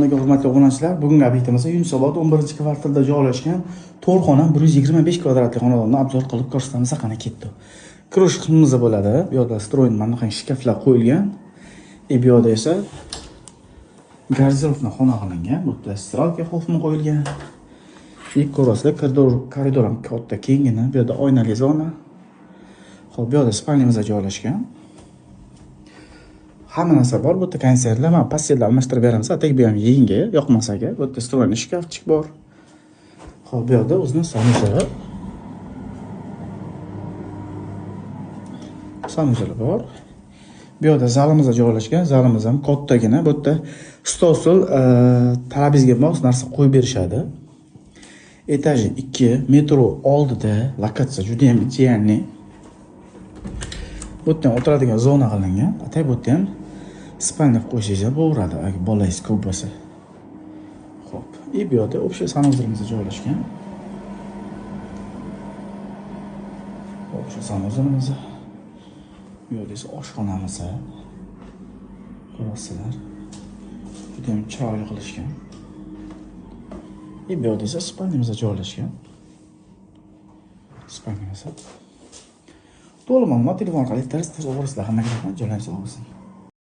Hurmatli obunachilar, bugungi obyektimiz Yunusobod 11-kvartalda joylashgan to'rxona 125 kvadratli xonadonni obzor qilib ko'rsatamiz. Qani ketdi. Kirish qismimiz bo'ladi. Bu yerda stroyni mana bunday shkaflar qo'yilgan. Bu yerda esa garderobni xona qilingan. Bu yerda stralka xofmi qo'yilgan. Ko'rasizlar, koridor ham katta, kengina. Bu yerda oynali zona. Xo'p, bu yerda spalnimiz joylashgan. Hamma narsa bor. Bu yerda konsertlar, mana pastellar almashtirib beramiz. Atak bu ham yengi, yoqmasa agar. Bu yerda stroyni shkafchik bor. Xo'p, bu yerda o'zining sanuzeli. Sanuzeli bor. Bu yerda zalimizda joylashgan. Zalimiz ham kattagina. Bu yerda stol, talabingizga mos narsa qo'yib berishadi. Etaji 2, metro oldida, lokatsiya juda ham jiyanli. Bu yerda o'tiradigan zona qilingan. Atak bu yerda ham spalni qo'yishingiz bo'laveradi, agar bolangiz ko'p bo'lsa. Xo'p, bu yerda общий sanuzilimiz joylashgan. Общий sanuzilimiz. Bu yerda esa oshxonamiz. Ko'rasizlar. Juda ham chiroyli qilishgan. Bu yerda esa spalnimiz joylashgan. Spalnimiz. To'liq ma'lumot telefon orqali tez-tez o'g'rislar hammaga rahmat, joylaringiz sog' bo'lsin.